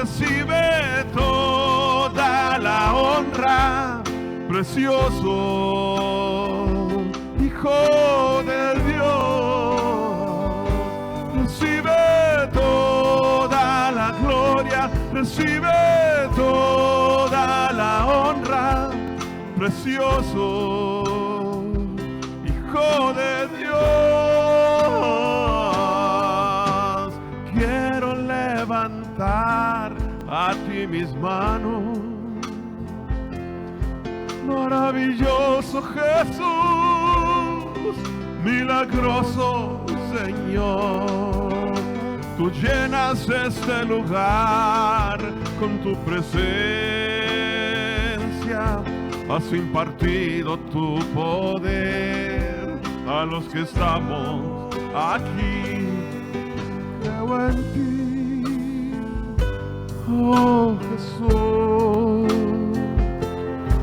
recibe toda la honra, precioso Hijo de Dios. Recibe toda la gloria, recibe toda la honra, precioso Hijo de Dios. Quiero levantar a ti mis manos, maravilloso Jesús, milagroso Señor. Tú llenas este lugar con tu presencia, has impartido tu poder a los que estamos aquí. Creo en ti, oh Jesús,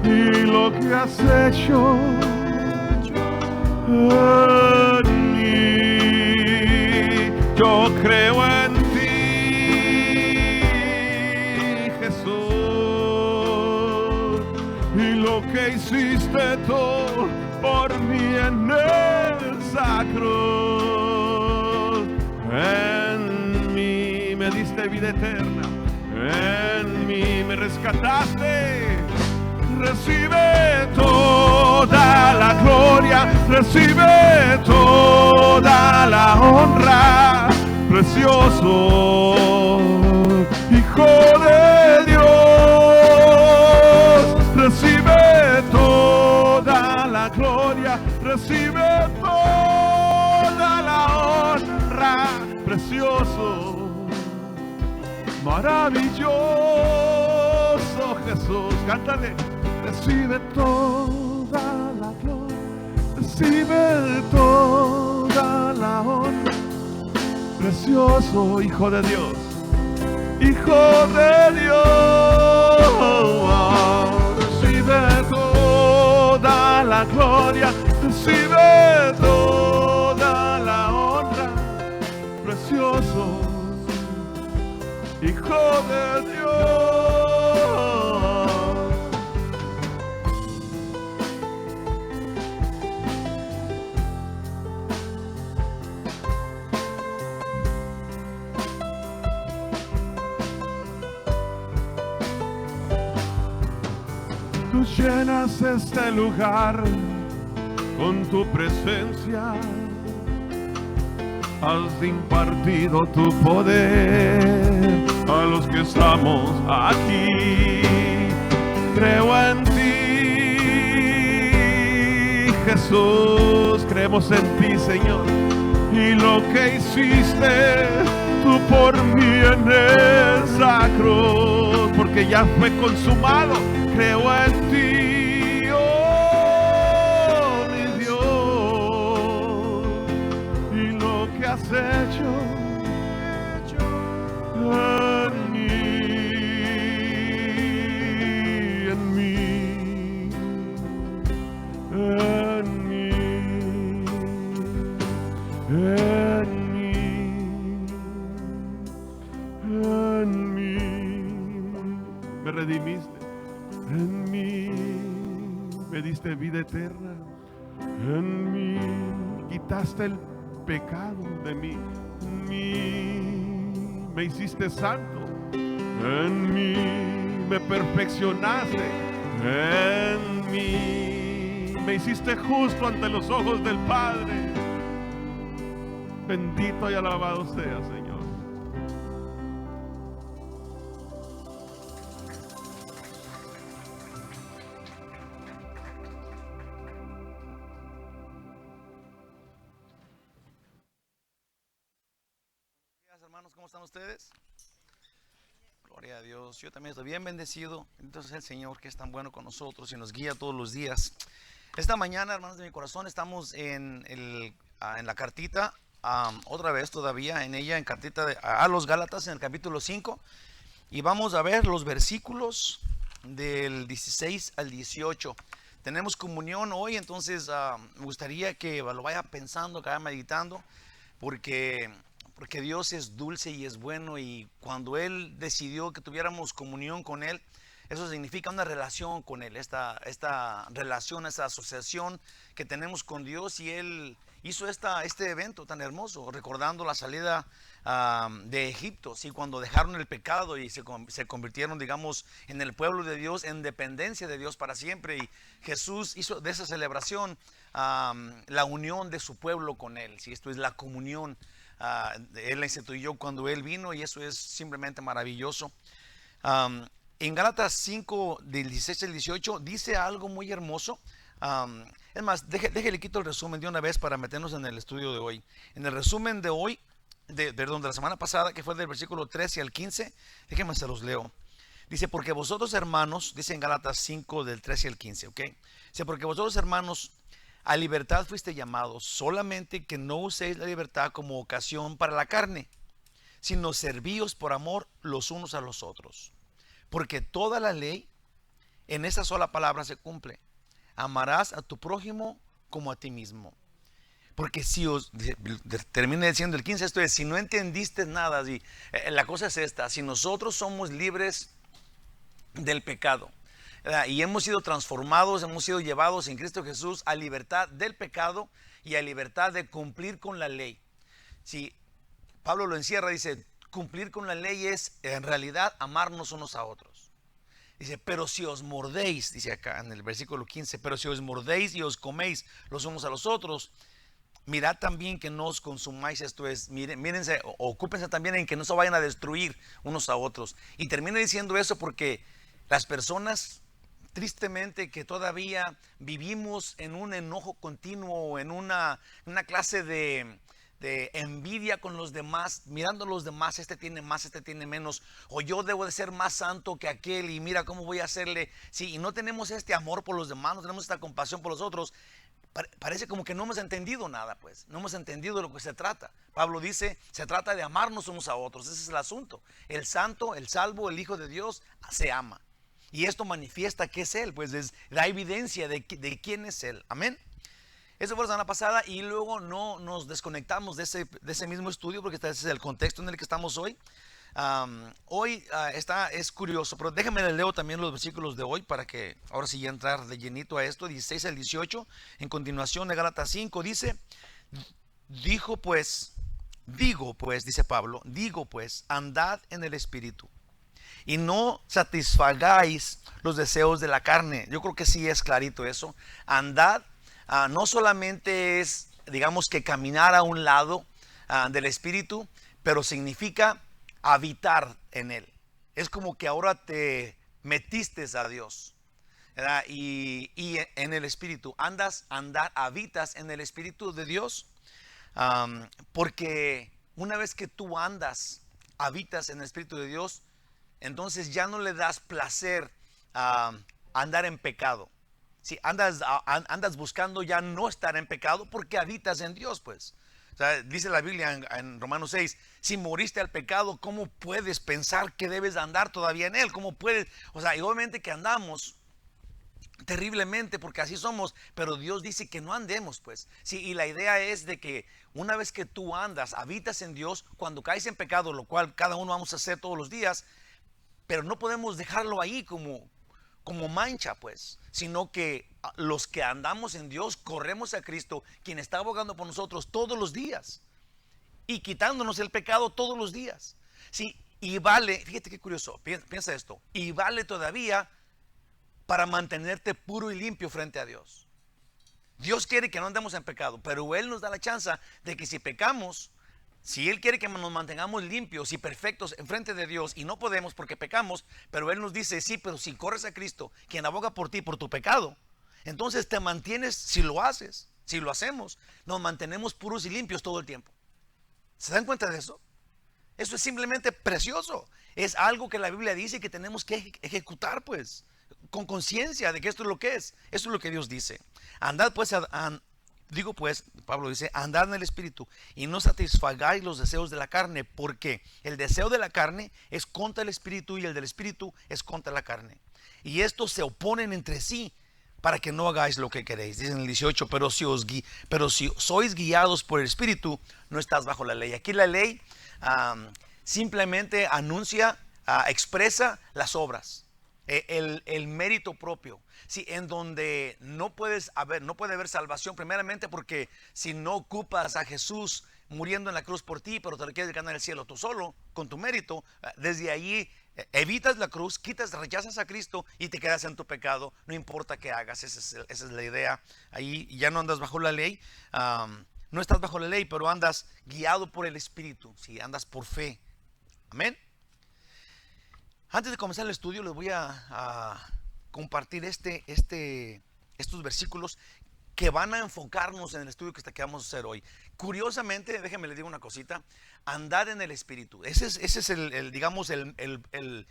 y lo que has hecho en mí. Yo creo en ti, Jesús, y lo que hiciste tú por mí en esa cruz. En mí me diste vida eterna, en mí me rescataste. Recibe toda la gloria, recibe toda la honra, precioso Hijo de Dios. Recibe toda la gloria, recibe toda la honra, precioso, maravilloso Jesús. Cántale. Recibe toda la gloria, recibe toda la honra, precioso Hijo de Dios, Hijo de Dios. Recibe toda la gloria, recibe toda la honra, precioso Hijo de Dios. Tú llenas este lugar con tu presencia, has impartido tu poder a los que estamos aquí. Creo en ti, Jesús, creemos en ti, Señor, y lo que hiciste tú por mí en esa cruz, porque ya fue consumado. Creo en ti, oh mi Dios, y lo que has hecho en mí, en mí, en mí, en mí, en mí. Me redimiste. En mí me diste vida eterna, en mí quitaste el pecado de mí, en mí me hiciste santo, en mí me perfeccionaste, en mí me hiciste justo ante los ojos del Padre. Bendito y alabado sea, Señor. Hermanos, ¿cómo están ustedes? Gloria a Dios. Yo también estoy bien bendecido. Entonces el Señor, que es tan bueno con nosotros y nos guía todos los días. Esta mañana, hermanos de mi corazón, estamos en la cartita, otra vez todavía en ella, en cartita a los Gálatas, en el capítulo 5, y vamos a ver los versículos del 16 al 18. Tenemos comunión hoy, entonces me gustaría que lo vaya pensando, que vaya meditando, porque porque Dios es dulce y es bueno, y cuando Él decidió que tuviéramos comunión con Él, eso significa una relación con Él, esta relación, esta asociación que tenemos con Dios, y Él hizo este evento tan hermoso, recordando la salida de Egipto, ¿sí? Cuando dejaron el pecado y se convirtieron, digamos, en el pueblo de Dios, en dependencia de Dios para siempre, y Jesús hizo de esa celebración la unión de su pueblo con Él, ¿sí? Esto es la comunión. Él la instituyó cuando Él vino, y eso es simplemente maravilloso. En Gálatas 5, del 16 al 18, dice algo muy hermoso. Es más, déjale quito el resumen de una vez para meternos en el estudio de hoy. En el resumen de hoy, de la semana pasada, que fue del versículo 13 al 15, déjenme se los leo. Dice, porque vosotros hermanos, dice en Gálatas 5 del 13 al 15, ¿ok? Dice, porque vosotros hermanos a libertad fuiste llamados, solamente que no uséis la libertad como ocasión para la carne, sino servíos por amor los unos a los otros. Porque toda la ley en esa sola palabra se cumple: amarás a tu prójimo como a ti mismo. Porque si termina diciendo el 15, esto es, si no entendiste nada, la cosa es esta: si nosotros somos libres del pecado, ¿verdad? Y hemos sido transformados, hemos sido llevados en Cristo Jesús a libertad del pecado y a libertad de cumplir con la ley. Si Pablo lo encierra, dice, cumplir con la ley es en realidad amarnos unos a otros. Dice, pero si os mordéis, dice acá en el versículo 15, pero si os mordéis y os coméis los unos a los otros, mirad también que no os consumáis, esto es, mírense, ocúpense también en que no se vayan a destruir unos a otros. Y termina diciendo eso porque las personas, tristemente, que todavía vivimos en un enojo continuo, en una clase de envidia con los demás, mirando a los demás, este tiene más, este tiene menos, o yo debo de ser más santo que aquel, y mira cómo voy a hacerle, sí, y no tenemos este amor por los demás, no tenemos esta compasión por los otros. Parece como que no hemos entendido nada, pues, no hemos entendido de lo que se trata. Pablo dice, se trata de amarnos unos a otros, ese es el asunto. El santo, el salvo, el Hijo de Dios se ama, y esto manifiesta que es Él, pues da evidencia de quién es Él, amén. Eso fue la semana pasada, y luego no nos desconectamos de ese mismo estudio, porque este es el contexto en el que estamos hoy. Hoy es curioso, pero déjenme le leo también los versículos de hoy para que ahora sí ya entrar de llenito a esto, 16 al 18, en continuación de Gálatas 5, dice, digo pues, dice Pablo, digo pues, andad en el Espíritu, y no satisfagáis los deseos de la carne. Yo creo que sí es clarito eso. Andad no solamente es, digamos, que caminar a un lado del Espíritu, pero significa habitar en Él. Es como que ahora te metiste a Dios, ¿verdad? Y en el Espíritu habitas en el Espíritu de Dios, porque una vez que tú habitas en el Espíritu de Dios, entonces ya no le das placer a andar en pecado. Si andas buscando ya no estar en pecado porque habitas en Dios, pues. O sea, dice la Biblia en Romanos 6, si moriste al pecado, ¿cómo puedes pensar que debes andar todavía en él? ¿Cómo puedes? O sea, y obviamente que andamos terriblemente porque así somos, pero Dios dice que no andemos, pues. Sí, y la idea es de que una vez que tú habitas en Dios, cuando caes en pecado, lo cual cada uno vamos a hacer todos los días, pero no podemos dejarlo ahí como mancha, pues, sino que los que andamos en Dios corremos a Cristo, quien está abogando por nosotros todos los días y quitándonos el pecado todos los días. Sí, y vale, fíjate qué curioso, piensa esto, y vale todavía para mantenerte puro y limpio frente a Dios. Dios quiere que no andemos en pecado, pero Él nos da la chance de que si pecamos, si Él quiere que nos mantengamos limpios y perfectos en frente de Dios, y no podemos porque pecamos, pero Él nos dice, sí, pero si corres a Cristo, quien aboga por ti, por tu pecado, entonces te mantienes, si lo haces, si lo hacemos, nos mantenemos puros y limpios todo el tiempo. ¿Se dan cuenta de eso? Eso es simplemente precioso. Es algo que la Biblia dice que tenemos que ejecutar, pues, con conciencia de que esto es lo que es. Esto es lo que Dios dice. Andad pues, digo pues, Pablo dice, andad en el Espíritu y no satisfagáis los deseos de la carne, porque el deseo de la carne es contra el Espíritu y el del Espíritu es contra la carne. Y estos se oponen entre sí para que no hagáis lo que queréis. Dice en el 18, pero si sois guiados por el Espíritu, no estás bajo la ley. Aquí la ley simplemente anuncia, expresa las obras, el mérito propio. Sí, en donde no puede haber salvación, primeramente porque si no ocupas a Jesús muriendo en la cruz por ti, pero te lo quieres ganar el cielo tú solo, con tu mérito, desde allí evitas la cruz, rechazas a Cristo y te quedas en tu pecado, no importa qué hagas. Esa es la idea. Ahí ya no andas bajo la ley, no estás bajo la ley, pero andas guiado por el Espíritu, si andas por fe. Amén. Antes de comenzar el estudio les voy a compartir estos versículos que van a enfocarnos en el estudio que vamos a hacer hoy. Curiosamente, déjenme les digo una cosita: andar en el Espíritu. Ese es digamos, el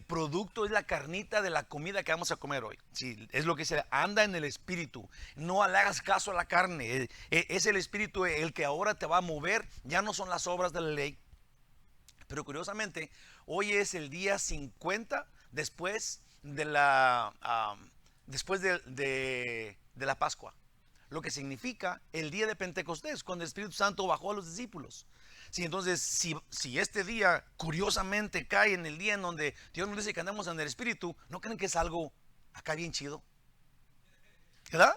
producto, es la carnita de la comida que vamos a comer hoy. Sí, es lo que se anda en el Espíritu. No le hagas caso a la carne. Es el Espíritu el que ahora te va a mover. Ya no son las obras de la ley. Pero curiosamente, hoy es el día 50 después de la Pascua. Lo que significa el día de Pentecostés, cuando el Espíritu Santo bajó a los discípulos. Sí, entonces, si este día curiosamente cae en el día en donde Dios nos dice que andamos en el Espíritu, ¿no creen que es algo acá bien chido? ¿Verdad?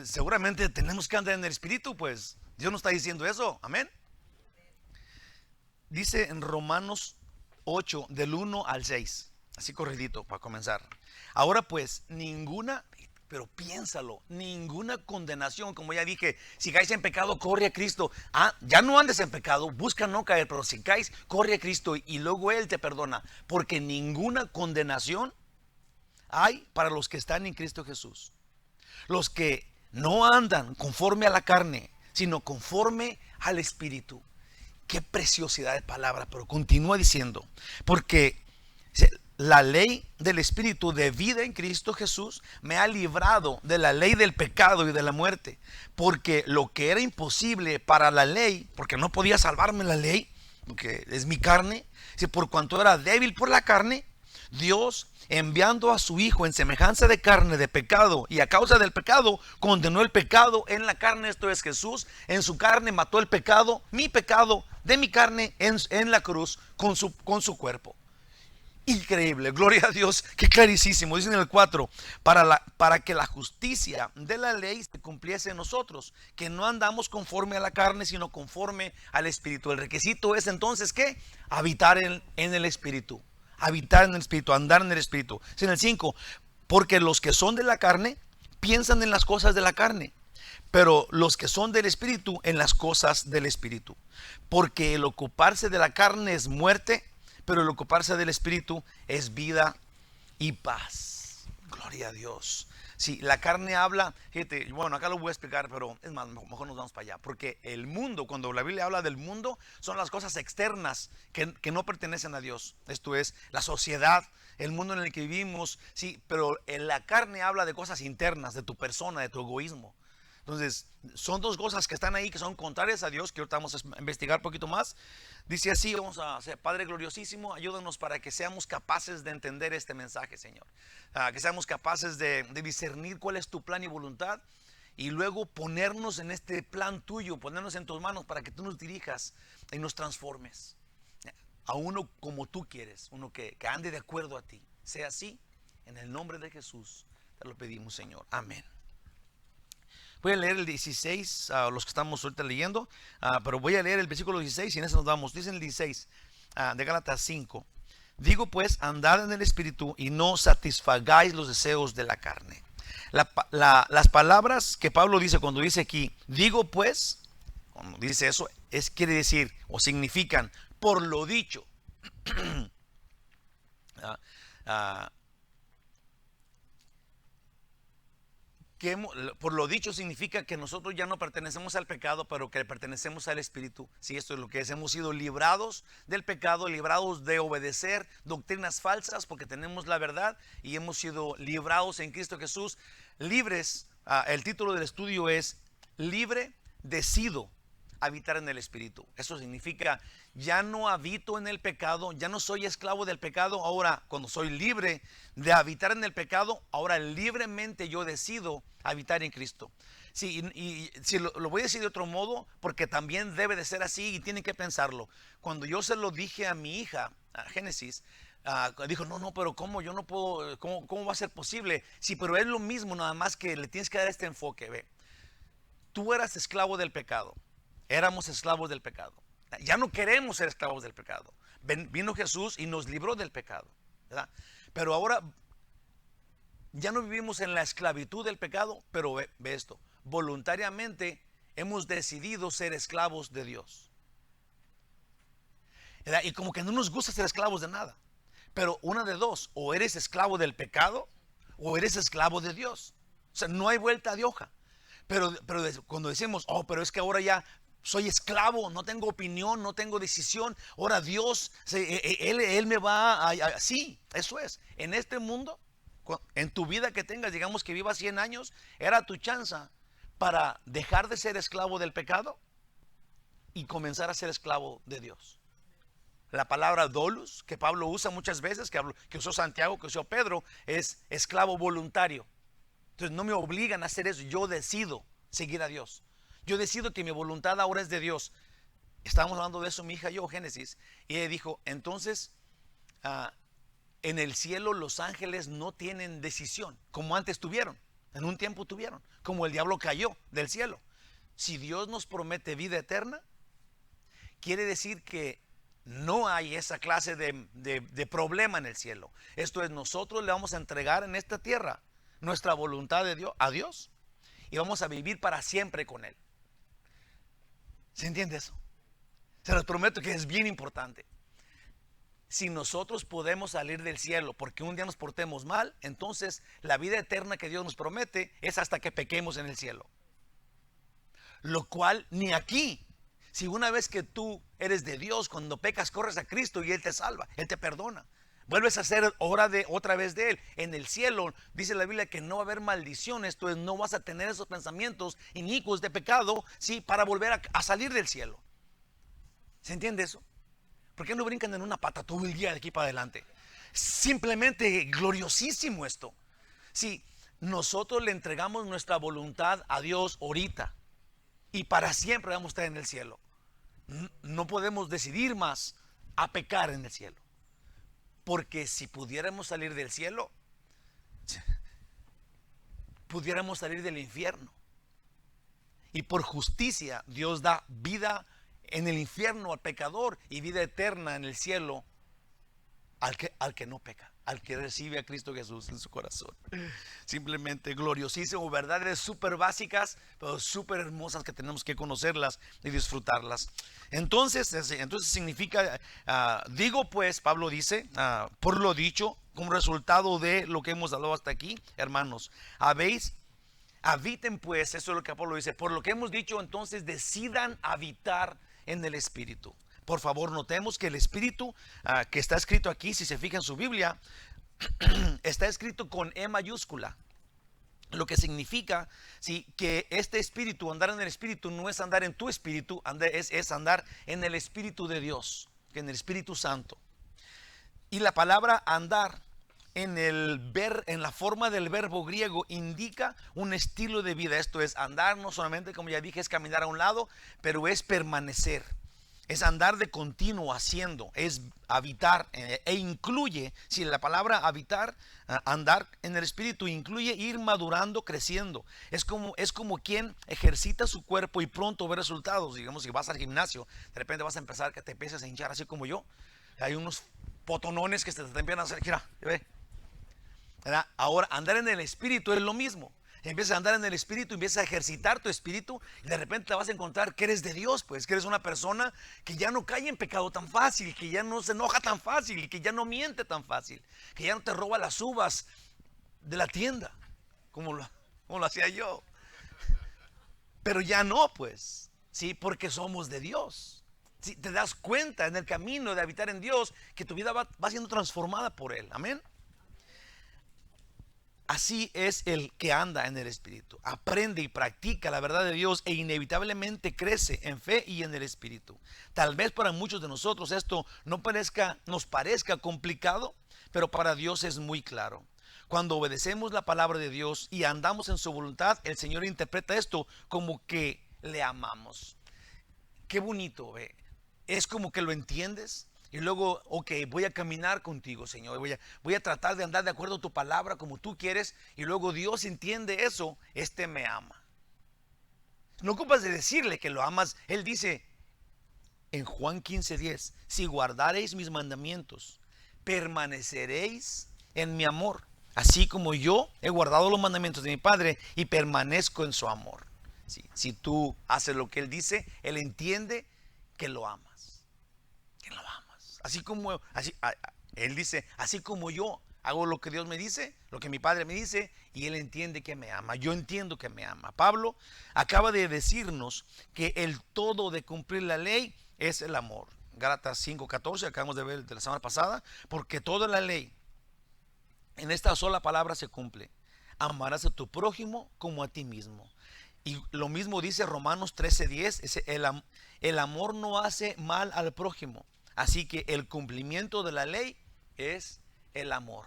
Seguramente tenemos que andar en el Espíritu, pues Dios nos está diciendo eso. Amén. Dice en Romanos 8, del 1 al 6, así corridito para comenzar. Ahora pues, pero piénsalo, ninguna condenación, como ya dije, si caes en pecado, corre a Cristo. Ya no andes en pecado, busca no caer, pero si caes, corre a Cristo y luego Él te perdona, porque ninguna condenación hay para los que están en Cristo Jesús. Los que no andan conforme a la carne, sino conforme al Espíritu. Qué preciosidad de palabra, pero continúa diciendo, porque la ley del Espíritu de vida en Cristo Jesús me ha librado de la ley del pecado y de la muerte, porque lo que era imposible para la ley, porque no podía salvarme la ley, porque es mi carne, por cuanto era débil por la carne, Dios, enviando a su Hijo en semejanza de carne de pecado, y a causa del pecado condenó el pecado en la carne, esto es Jesús, en su carne mató el pecado, mi pecado de mi carne en la cruz con su cuerpo. Increíble, gloria a Dios, qué clarísimo. Dice en el 4, para que la justicia de la ley se cumpliese en nosotros, que no andamos conforme a la carne, sino conforme al Espíritu. El requisito es entonces, ¿qué? Habitar en el Espíritu. Habitar en el Espíritu, andar en el Espíritu. En el 5, porque los que son de la carne piensan en las cosas de la carne, pero los que son del Espíritu en las cosas del Espíritu. Porque el ocuparse de la carne es muerte, pero el ocuparse del Espíritu es vida y paz. Gloria a Dios. Si la carne habla, fíjate, bueno, acá lo voy a explicar, pero es más, mejor nos vamos para allá. Porque el mundo, cuando la Biblia habla del mundo, son las cosas externas que no pertenecen a Dios. Esto es la sociedad, el mundo en el que vivimos, sí, pero la carne habla de cosas internas, de tu persona, de tu egoísmo. Entonces, son dos cosas que están ahí que son contrarias a Dios, que ahorita vamos a investigar un poquito más. Dice así, vamos a hacer: Padre gloriosísimo, ayúdanos para que seamos capaces de entender este mensaje, Señor. Que seamos capaces de discernir cuál es tu plan y voluntad, y luego ponernos en este plan tuyo, ponernos en tus manos para que tú nos dirijas y nos transformes a uno como tú quieres, uno que ande de acuerdo a ti. Sea así, en el nombre de Jesús te lo pedimos, Señor. Amén. Voy a leer el 16, los que estamos ahorita leyendo, pero voy a leer el versículo 16 y en eso nos vamos. Dice en el 16 de Gálatas 5: digo pues, andad en el Espíritu y no satisfagáis los deseos de la carne. Las palabras que Pablo dice cuando dice aquí, digo pues, cuando dice eso, quiere decir o significan por lo dicho. Por lo dicho significa que nosotros ya no pertenecemos al pecado, pero que pertenecemos al Espíritu. Si esto es lo que es, hemos sido librados del pecado, librados de obedecer doctrinas falsas, porque tenemos la verdad, y hemos sido librados en Cristo Jesús. Libres, el título del estudio es: libre, decido habitar en el Espíritu. Eso significa, ya no habito en el pecado, ya no soy esclavo del pecado. Ahora, cuando soy libre de habitar en el pecado, ahora libremente yo decido habitar en Cristo. Sí, y si lo voy a decir de otro modo, porque también debe de ser así y tienen que pensarlo. Cuando yo se lo dije a mi hija, a Génesis, dijo, no, pero ¿cómo? Yo no puedo, ¿cómo va a ser posible? Sí, pero es lo mismo, nada más que le tienes que dar este enfoque. Ve, tú eras esclavo del pecado, éramos esclavos del pecado. Ya no queremos ser esclavos del pecado. Vino Jesús y nos libró del pecado, ¿verdad? Pero ahora ya no vivimos en la esclavitud del pecado, pero ve esto, voluntariamente hemos decidido ser esclavos de Dios, ¿verdad? Y como que no nos gusta ser esclavos de nada. Pero una de dos, o eres esclavo del pecado o eres esclavo de Dios. O sea, no hay vuelta de hoja. Pero cuando decimos, pero es que ahora ya soy esclavo, no tengo opinión, no tengo decisión, ahora Dios, Él me va a... Sí, eso es. En este mundo, en tu vida que tengas, digamos que vivas 100 años, era tu chance para dejar de ser esclavo del pecado y comenzar a ser esclavo de Dios. La palabra dolus, que Pablo usa muchas veces, que usó Santiago, que usó Pedro, es esclavo voluntario. Entonces no me obligan a hacer eso, yo decido seguir a Dios. Yo decido que mi voluntad ahora es de Dios. Estábamos hablando de eso mi hija y yo, Génesis, y ella dijo, entonces, en el cielo los ángeles no tienen decisión, como antes tuvieron, en un tiempo tuvieron, como el diablo cayó del cielo. Si Dios nos promete vida eterna, quiere decir que no hay esa clase de problema en el cielo. Esto es, nosotros le vamos a entregar en esta tierra nuestra voluntad de Dios, a Dios, y vamos a vivir para siempre con Él. ¿Se entiende eso? Se los prometo que es bien importante. Si nosotros podemos salir del cielo porque un día nos portemos mal, entonces la vida eterna que Dios nos promete es hasta que pequemos en el cielo. Lo cual ni aquí. Si una vez que tú eres de Dios, cuando pecas corres a Cristo y Él te salva, Él te perdona. Vuelves a ser otra vez de Él. En el cielo dice la Biblia que no va a haber maldiciones, entonces no vas a tener esos pensamientos inicuos de pecado, ¿sí? Para volver a salir del cielo. ¿Se entiende eso? ¿Por qué no brincan en una pata todo el día de aquí para adelante? Simplemente gloriosísimo esto. Si nosotros le entregamos nuestra voluntad a Dios ahorita y para siempre vamos a estar en el cielo, no podemos decidir más a pecar en el cielo. Porque si pudiéramos salir del cielo, pudiéramos salir del infierno. Y por justicia Dios da vida en el infierno al pecador y vida eterna en el cielo al que no peca, al que recibe a Cristo Jesús en su corazón. Simplemente gloriosísimo, verdades súper básicas, pero súper hermosas que tenemos que conocerlas y disfrutarlas. Entonces significa, digo pues, Pablo dice, por lo dicho, como resultado de lo que hemos hablado hasta aquí, hermanos, habiten pues, eso es lo que Pablo dice, por lo que hemos dicho, entonces decidan habitar en el Espíritu. Por favor, notemos que el Espíritu que está escrito aquí, si se fija en su Biblia, está escrito con E mayúscula. Lo que significa, sí, que este espíritu, andar en el Espíritu, no es andar en tu espíritu, es andar en el Espíritu de Dios, en el Espíritu Santo. Y la palabra andar en la forma del verbo griego indica un estilo de vida. Esto es andar, no solamente, como ya dije, es caminar a un lado, pero es permanecer. Es andar de continuo haciendo, es habitar, e incluye, si la palabra habitar, andar en el Espíritu incluye ir madurando, creciendo. Es como quien ejercita su cuerpo y pronto ve resultados. Digamos, si vas al gimnasio, de repente vas a empezar que te empieces a hinchar así como yo. Hay unos potonones que se te empiezan a hacer, mira, ve. Ahora, andar en el Espíritu es lo mismo. Empiezas a andar en el Espíritu, empiezas a ejercitar tu espíritu y de repente te vas a encontrar que eres de Dios, pues que eres una persona que ya no cae en pecado tan fácil, que ya no se enoja tan fácil, que ya no miente tan fácil, que ya no te roba las uvas de la tienda como lo hacía yo. Pero ya no, pues, sí, porque somos de Dios. Sí, te das cuenta en el camino de habitar en Dios que tu vida va siendo transformada por Él. Amén. Así es el que anda en el Espíritu. Aprende y practica la verdad de Dios e inevitablemente crece en fe y en el Espíritu. Tal vez para muchos de nosotros esto nos parezca complicado, pero para Dios es muy claro. Cuando obedecemos la palabra de Dios y andamos en su voluntad, el Señor interpreta esto como que le amamos. Qué bonito, ¿ve? Es como que lo entiendes. Y luego, ok, voy a caminar contigo, Señor. Voy a tratar de andar de acuerdo a tu palabra como tú quieres. Y luego Dios entiende eso. Me ama. No ocupas de decirle que lo amas. Él dice en Juan 15:10, si guardareis mis mandamientos, permaneceréis en mi amor. Así como yo he guardado los mandamientos de mi Padre y permanezco en su amor. Si tú haces lo que Él dice, Él entiende que lo amas. Él dice, así como yo hago lo que Dios me dice, lo que mi Padre me dice, y Él entiende que me ama. Yo entiendo que me ama. Pablo acaba de decirnos que el todo de cumplir la ley es el amor. Gálatas 5:14, acabamos de ver de la semana pasada, porque toda la ley en esta sola palabra se cumple. Amarás a tu prójimo como a ti mismo. Y lo mismo dice Romanos 13:10, el amor no hace mal al prójimo. Así que el cumplimiento de la ley es el amor.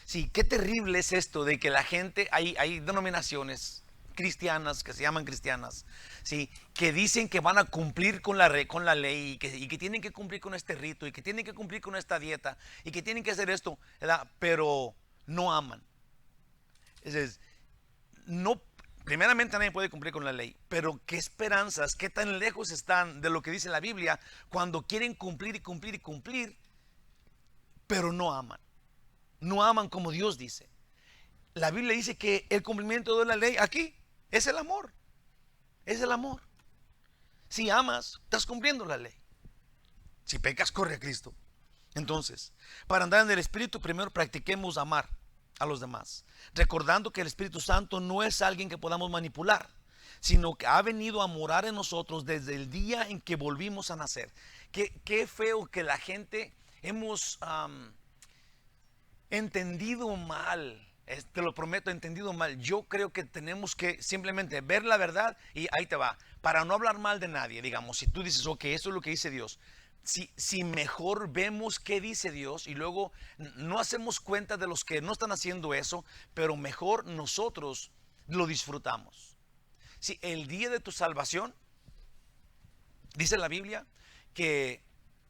Sí, qué terrible es esto de que la gente, hay denominaciones cristianas que se llaman cristianas, sí, que dicen que van a cumplir con la ley y que tienen que cumplir con este rito y que tienen que cumplir con esta dieta y que tienen que hacer esto, ¿verdad? Pero no aman. No, primeramente nadie puede cumplir con la ley, pero qué esperanzas, qué tan lejos están de lo que dice la Biblia cuando quieren cumplir y cumplir y cumplir, pero no aman. No aman como Dios dice. La Biblia dice que el cumplimiento de la ley aquí es el amor. Es el amor. Si amas, estás cumpliendo la ley. Si pecas, corre a Cristo. Entonces, para andar en el Espíritu, primero practiquemos amar a los demás, recordando que el Espíritu Santo no es alguien que podamos manipular, sino que ha venido a morar en nosotros desde el día en que volvimos a nacer. Qué feo que la gente hemos entendido mal. Te lo prometo, entendido mal. Yo creo que tenemos que simplemente ver la verdad y ahí te va. Para no hablar mal de nadie, digamos, si tú dices, ok, eso es lo que dice Dios. Si mejor vemos qué dice Dios y luego no hacemos cuenta de los que no están haciendo eso, pero mejor nosotros lo disfrutamos. Si el día de tu salvación, dice la Biblia, que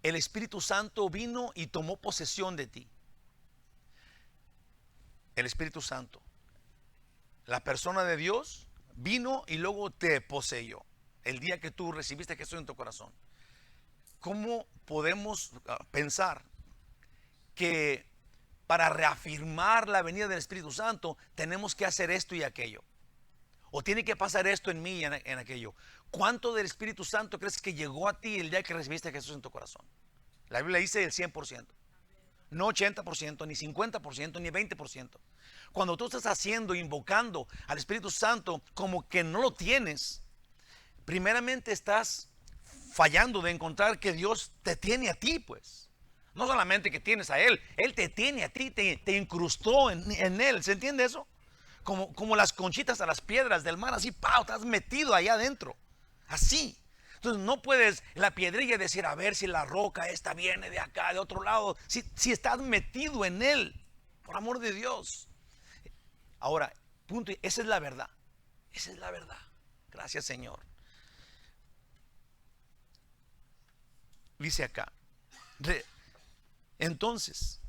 el Espíritu Santo vino y tomó posesión de ti. El Espíritu Santo, la persona de Dios, vino y luego te poseyó. El día que tú recibiste a Jesús en tu corazón. ¿Cómo podemos pensar que para reafirmar la venida del Espíritu Santo tenemos que hacer esto y aquello? O tiene que pasar esto en mí y en aquello. ¿Cuánto del Espíritu Santo crees que llegó a ti el día que recibiste a Jesús en tu corazón? La Biblia dice el 100%. No 80%, ni 50%, ni 20%. Cuando tú estás invocando al Espíritu Santo como que no lo tienes, primeramente estás fallando de encontrar que Dios te tiene a ti, pues. No solamente que tienes a Él, Él te tiene a ti, te incrustó en Él. ¿Se entiende eso? Como las conchitas a las piedras del mar, así, ¡pau! Estás metido allá adentro. Así. Entonces no puedes la piedrilla decir, a ver si la roca esta viene de acá, de otro lado. Si estás metido en Él, por amor de Dios. Ahora, punto, esa es la verdad. Esa es la verdad. Gracias, Señor. Dice acá. Entonces,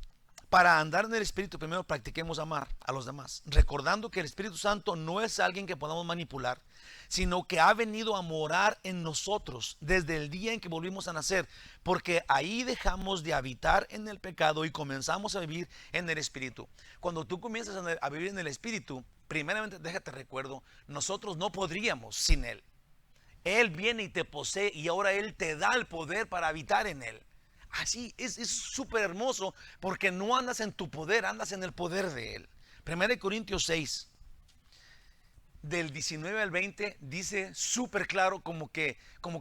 para andar en el Espíritu, primero practiquemos amar a los demás, recordando que el Espíritu Santo no es alguien que podamos manipular, sino que ha venido a morar en nosotros desde el día en que volvimos a nacer, porque ahí dejamos de habitar en el pecado y comenzamos a vivir en el Espíritu. Cuando tú comienzas a vivir en el Espíritu, primeramente déjate recuerdo, nosotros no podríamos sin Él. Él viene y te posee y ahora Él te da el poder para habitar en Él. Así es súper hermoso porque no andas en tu poder, andas en el poder de Él. 1 Corintios 6, del 19 al 20, dice súper claro como que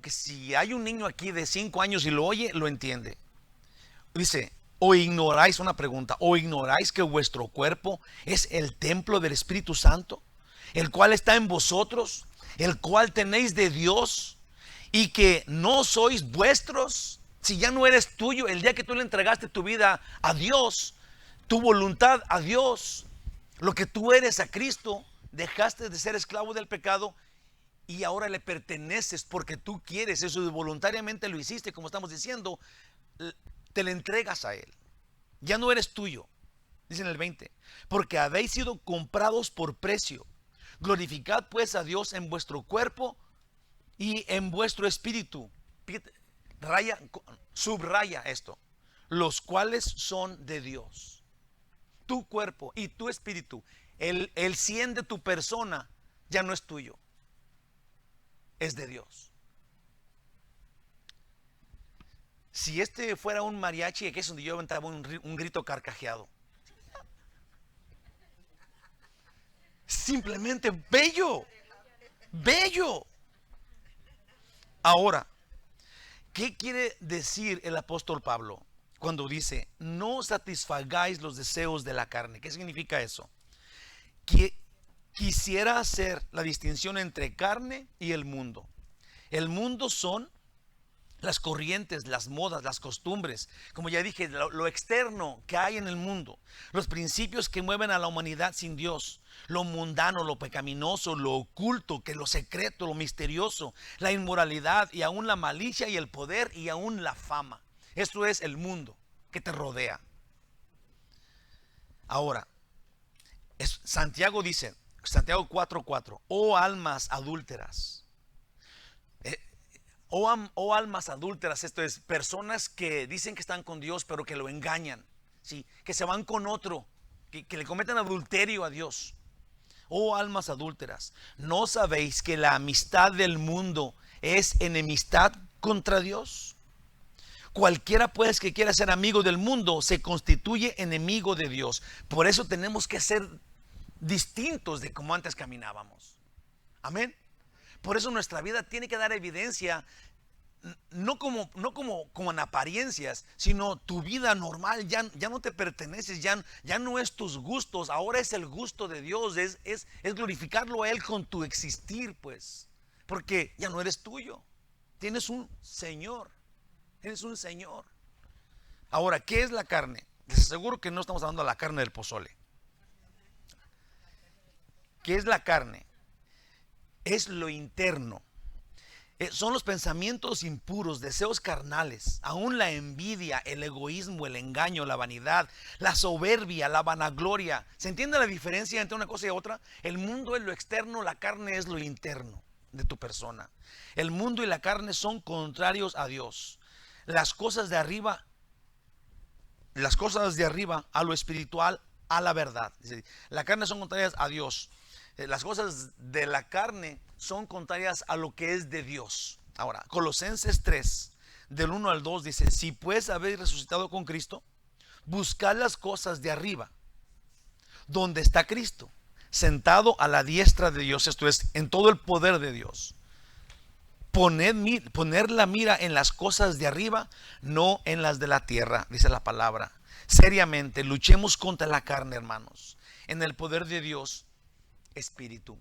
si hay un niño aquí de 5 años y lo oye, lo entiende. Dice, ¿O ignoráis, una pregunta, o ignoráis que vuestro cuerpo es el templo del Espíritu Santo, el cual está en vosotros, el cual tenéis de Dios, y que no sois vuestros? Si ya no eres tuyo, el día que tú le entregaste tu vida a Dios, tu voluntad a Dios, lo que tú eres a Cristo, dejaste de ser esclavo del pecado y ahora le perteneces porque tú quieres eso, voluntariamente lo hiciste, como estamos diciendo, te le entregas a Él. Ya no eres tuyo. Dice en el 20, porque habéis sido comprados por precio. Glorificad pues a Dios en vuestro cuerpo y en vuestro espíritu. Subraya esto. Los cuales son de Dios. Tu cuerpo y tu espíritu, el 100 de tu persona ya no es tuyo. Es de Dios. Si este fuera un mariachi, aquí es donde yo aventaba un grito carcajeado. Simplemente bello. Bello. Ahora, ¿qué quiere decir el apóstol Pablo cuando dice, no satisfagáis los deseos de la carne? ¿Qué significa eso? Que quisiera hacer la distinción entre carne y el mundo. El mundo son las corrientes, las modas, las costumbres, como ya dije, lo externo que hay en el mundo, los principios que mueven a la humanidad sin Dios, lo mundano, lo pecaminoso, lo oculto, que lo secreto, lo misterioso, la inmoralidad y aún la malicia y el poder y aún la fama. Esto es el mundo que te rodea. Ahora, Santiago dice, Santiago 4:4, oh almas adúlteras. Oh almas adúlteras, esto es, personas que dicen que están con Dios, pero que lo engañan, ¿sí? Que se van con otro, que le cometen adulterio a Dios. Oh almas adúlteras, ¿no sabéis que la amistad del mundo es enemistad contra Dios? Cualquiera pues que quiera ser amigo del mundo se constituye enemigo de Dios. Por eso tenemos que ser distintos de como antes caminábamos. Amén. Por eso nuestra vida tiene que dar evidencia, no como en apariencias, sino tu vida normal ya no te perteneces, ya no es tus gustos, ahora es el gusto de Dios, es glorificarlo a Él con tu existir, pues, porque ya no eres tuyo, tienes un Señor, eres un Señor. Ahora, ¿qué es la carne? Les aseguro que no estamos hablando de la carne del pozole. ¿Qué es la carne? Es lo interno. Son los pensamientos impuros, deseos carnales, aún la envidia, el egoísmo, el engaño, la vanidad, la soberbia, la vanagloria. ¿Se entiende la diferencia entre una cosa y otra? El mundo es lo externo, la carne es lo interno de tu persona. El mundo y la carne son contrarios a Dios. Las cosas de arriba a lo espiritual, a la verdad. La carne son contrarias a Dios. Las cosas de la carne son contrarias a lo que es de Dios. Ahora, Colosenses 3, del 1 al 2 dice, si pues habéis resucitado con Cristo, buscad las cosas de arriba, donde está Cristo, sentado a la diestra de Dios, esto es, en todo el poder de Dios. Poner la mira en las cosas de arriba, no en las de la tierra, dice la palabra. Seriamente, luchemos contra la carne, hermanos, en el poder de Dios. Espíritu.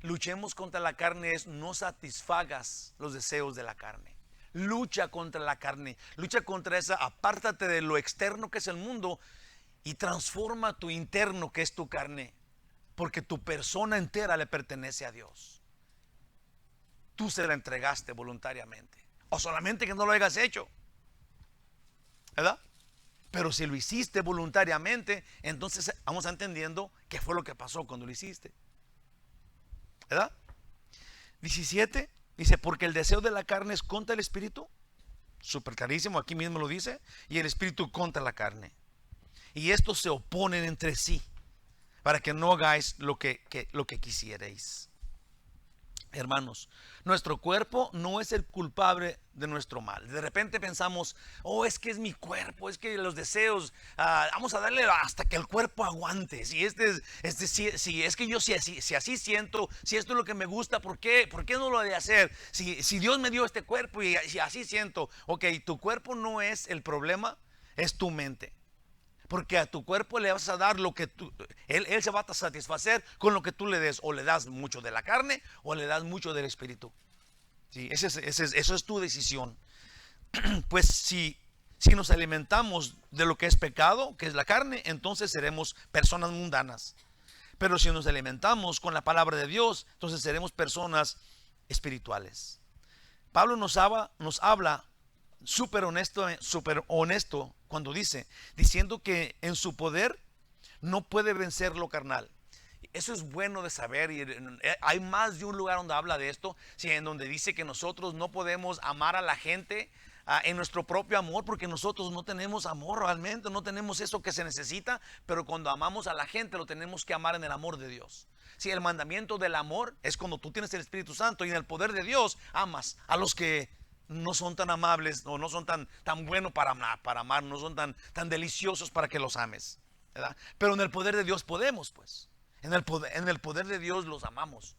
Luchemos contra la carne es no satisfagas los deseos de la carne. Lucha contra la carne, lucha contra esa, apártate de lo externo que es el mundo y transforma tu interno que es tu carne, porque tu persona entera le pertenece a Dios. Tú se la entregaste voluntariamente, o solamente que no lo hayas hecho, ¿verdad? Pero si lo hiciste voluntariamente, entonces vamos entendiendo qué fue lo que pasó cuando lo hiciste, ¿verdad? 17 dice, porque el deseo de la carne es contra el espíritu, súper clarísimo, aquí mismo lo dice, y el espíritu contra la carne. Y estos se oponen entre sí, para que no hagáis lo que quisierais. Hermanos, nuestro cuerpo no es el culpable de nuestro mal. De repente pensamos, oh, es que es mi cuerpo, es que los deseos, vamos a darle hasta que el cuerpo aguante. Si es que yo si así siento, si esto es lo que me gusta, ¿por qué no lo he de hacer? Si Dios me dio este cuerpo y si así siento, ok, tu cuerpo no es el problema. es tu mente. Porque a tu cuerpo le vas a dar lo que él se va a satisfacer con lo que tú le des. O le das mucho de la carne o le das mucho del espíritu. Sí, eso es tu decisión. Pues si nos alimentamos de lo que es pecado, que es la carne, entonces seremos personas mundanas. Pero si nos alimentamos con la palabra de Dios, entonces seremos personas espirituales. Pablo nos habla súper honesto cuando diciendo que en su poder no puede vencer lo carnal. Eso es bueno de saber, y hay más de un lugar donde habla de esto, sí, en donde dice que nosotros no podemos amar a la gente en nuestro propio amor, porque nosotros no tenemos amor realmente, no tenemos eso que se necesita, pero cuando amamos a la gente lo tenemos que amar en el amor de Dios. Sí, el mandamiento del amor es cuando tú tienes el Espíritu Santo y en el poder de Dios amas a los que no son tan amables o no son tan buenos para amar, no son tan deliciosos para que los ames, ¿verdad? Pero en el poder de Dios podemos, pues. En el poder de Dios los amamos.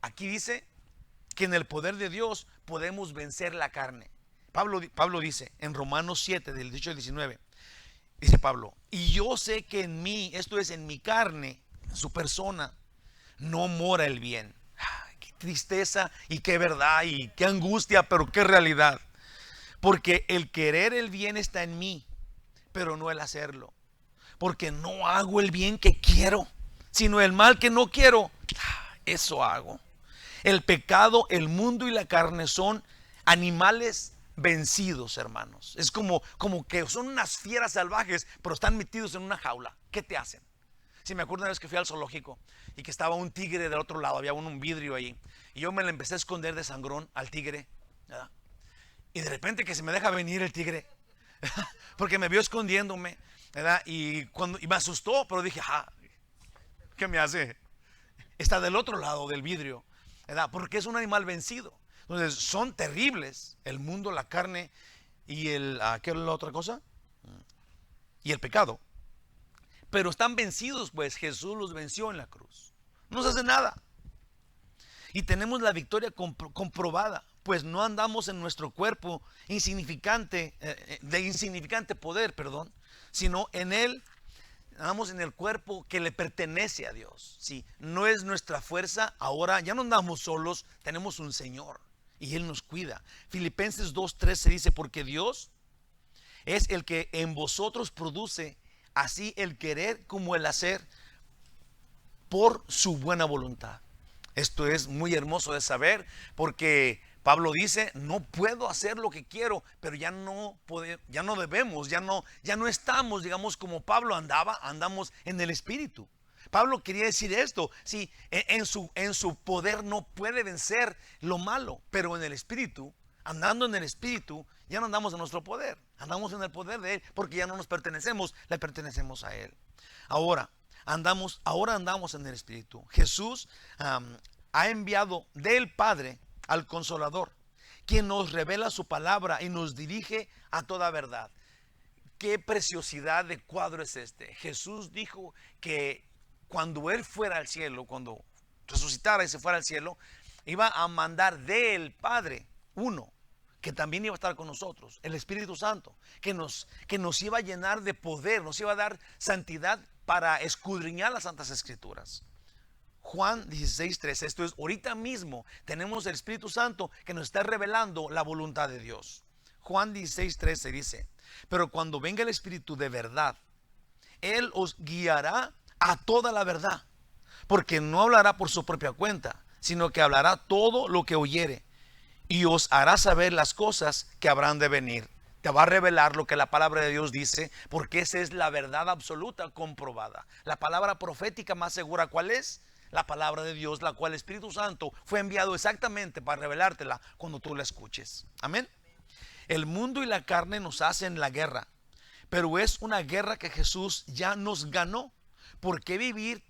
Aquí dice que en el poder de Dios podemos vencer la carne. Pablo dice en Romanos 7, del 18 al 19, dice Pablo, y yo sé que en mí, esto es en mi carne, en su persona, no mora el bien. Qué tristeza y qué verdad y qué angustia, pero qué realidad. Porque el querer el bien está en mí, pero no el hacerlo. Porque no hago el bien que quiero, sino el mal que no quiero, eso hago. El pecado, el mundo y la carne son animales vencidos, hermanos. Es como que son unas fieras salvajes, pero están metidos en una jaula. ¿Qué te hacen? Si me acuerdo una vez que fui al zoológico y que estaba un tigre del otro lado, había un vidrio ahí, y yo me le empecé a esconder de sangrón al tigre, ¿verdad? Y de repente que se me deja venir el tigre, porque me vio escondiéndome, ¿verdad? Y me asustó, pero dije, ¿qué me hace? Está del otro lado del vidrio, ¿verdad? Porque es un animal vencido. Entonces son terribles el mundo, la carne y ¿qué es la otra cosa? Y el pecado. Pero están vencidos, pues Jesús los venció en la cruz. No se hace nada. Y tenemos la victoria comprobada, pues no andamos en nuestro cuerpo de insignificante poder, sino en él. Andamos en el cuerpo que le pertenece a Dios. Sí, no es nuestra fuerza. Ahora ya no andamos solos, tenemos un Señor y Él nos cuida. Filipenses 2:13 dice, porque Dios es el que en vosotros produce así el querer como el hacer por su buena voluntad. Esto es muy hermoso de saber, porque Pablo dice, no puedo hacer lo que quiero, pero ya no debemos, ya no estamos, digamos, como Pablo andamos en el Espíritu. Pablo quería decir esto, sí, en su poder no puede vencer lo malo, pero en el Espíritu, andando en el Espíritu, ya no andamos en nuestro poder, andamos en el poder de Él, porque ya no nos pertenecemos, le pertenecemos a Él. Ahora andamos en el Espíritu. Jesús ha enviado del Padre al Consolador, quien nos revela su palabra y nos dirige a toda verdad. Qué preciosidad de cuadro es este. Jesús dijo que cuando Él fuera al cielo, cuando resucitara y se fuera al cielo, iba a mandar del Padre uno que también iba a estar con nosotros, el Espíritu Santo, que nos iba a llenar de poder, nos iba a dar santidad para escudriñar las Santas Escrituras. Juan 16:3, esto es, ahorita mismo tenemos el Espíritu Santo que nos está revelando la voluntad de Dios. Juan 16:13 dice, pero cuando venga el Espíritu de verdad, Él os guiará a toda la verdad, porque no hablará por su propia cuenta, sino que hablará todo lo que oyere, y os hará saber las cosas que habrán de venir. Te va a revelar lo que la palabra de Dios dice, porque esa es la verdad absoluta comprobada. La palabra profética más segura, ¿cuál es? La palabra de Dios, la cual el Espíritu Santo fue enviado exactamente para revelártela cuando tú la escuches. Amén. El mundo y la carne nos hacen la guerra, pero es una guerra que Jesús ya nos ganó. ¿Por qué vivir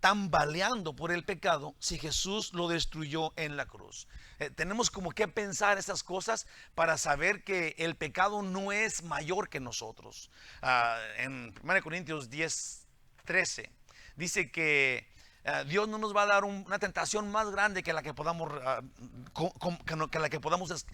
tambaleando por el pecado si Jesús lo destruyó en la cruz? Tenemos como que pensar esas cosas para saber que el pecado no es mayor que nosotros. En 1 Corintios 10:13 dice que Dios no nos va a dar una tentación más grande que la que podamos, que la que podamos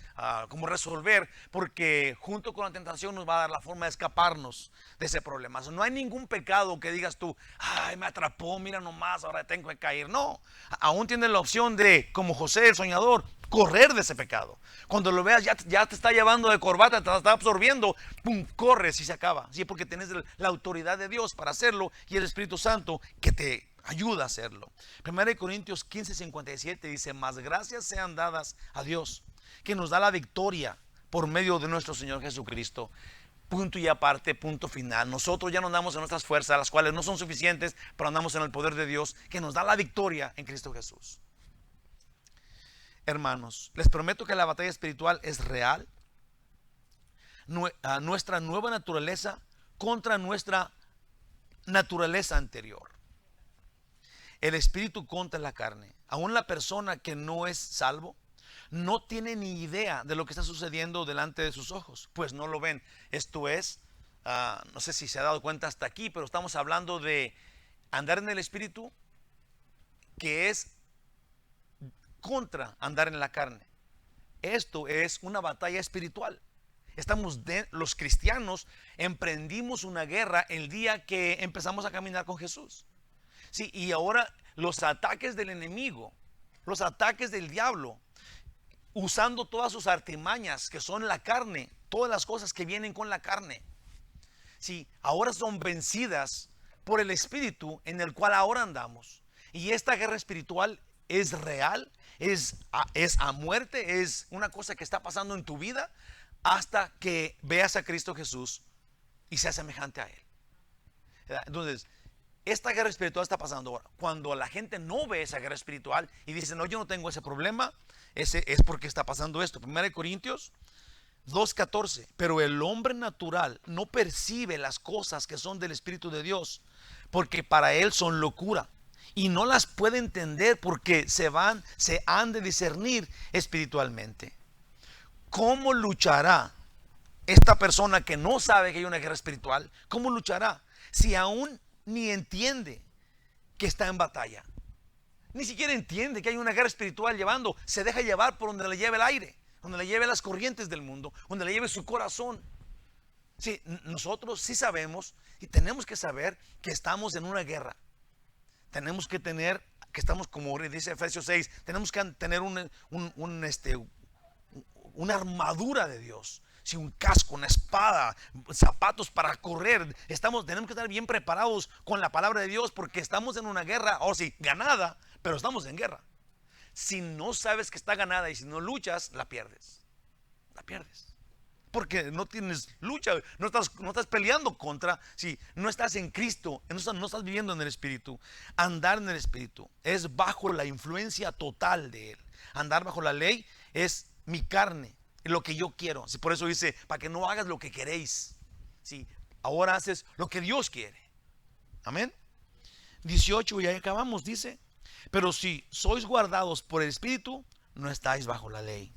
como resolver, porque junto con la tentación nos va a dar la forma de escaparnos de ese problema. No hay ningún pecado que digas tú, ay, me atrapó, mira nomás, ahora tengo que caer. No, aún tienes la opción de, como José el soñador, correr de ese pecado. Cuando lo veas, ya te está llevando de corbata, te está absorbiendo, pum, corres y se acaba. Sí, porque tienes la autoridad de Dios para hacerlo y el Espíritu Santo que te ayuda a hacerlo. 1 Corintios 15:57 dice: mas gracias sean dadas a Dios, que nos da la victoria por medio de nuestro Señor Jesucristo. Punto y aparte, punto final. Nosotros ya no andamos en nuestras fuerzas, las cuales no son suficientes, pero andamos en el poder de Dios, que nos da la victoria en Cristo Jesús. Hermanos, les prometo que la batalla espiritual es real. Nuestra nueva naturaleza contra nuestra naturaleza anterior. El espíritu contra la carne. Aún la persona que no es salvo no tiene ni idea de lo que está sucediendo delante de sus ojos, pues no lo ven. Esto es, no sé si se ha dado cuenta hasta aquí, pero estamos hablando de andar en el espíritu, que es contra andar en la carne. Esto es una batalla espiritual. Los cristianos emprendimos una guerra el día que empezamos a caminar con Jesús. Sí, y ahora los ataques del enemigo, los ataques del diablo, usando todas sus artimañas que son la carne, todas las cosas que vienen con la carne, sí, ahora son vencidas por el espíritu en el cual ahora andamos. Y esta guerra espiritual es real, es a muerte, es una cosa que está pasando en tu vida hasta que veas a Cristo Jesús y seas semejante a Él. Entonces, esta guerra espiritual está pasando ahora. Cuando la gente no ve esa guerra espiritual y dice, no, yo no tengo ese problema, ese es porque está pasando esto. 1 Corintios 2:14. Pero el hombre natural no percibe las cosas que son del Espíritu de Dios, porque para él son locura, y no las puede entender porque se han de discernir espiritualmente. ¿Cómo luchará esta persona que no sabe que hay una guerra espiritual? ¿Cómo luchará si aún ni entiende que está en batalla? Ni siquiera entiende que hay una guerra espiritual llevando. Se deja llevar por donde le lleve el aire, donde le lleve las corrientes del mundo, donde le lleve su corazón. Sí, nosotros sí sabemos y tenemos que saber que estamos en una guerra. Tenemos que tener, que estamos, como dice Efesios 6, tenemos que tener una armadura de Dios. Sí, un casco, una espada, zapatos para correr. Tenemos que estar bien preparados con la palabra de Dios, porque estamos en una guerra, o sí, ganada, pero estamos en guerra. Si no sabes que está ganada y si no luchas, la pierdes. La pierdes. Porque no tienes lucha, no estás peleando contra, si no estás en Cristo, no estás viviendo en el Espíritu. Andar en el Espíritu es bajo la influencia total de Él. Andar bajo la ley es mi carne, lo que yo quiero. Por eso dice, para que no hagas lo que queréis. Sí, ahora haces lo que Dios quiere. Amén. 18, y ahí acabamos, dice: pero si sois guardados por el Espíritu, no estáis bajo la ley.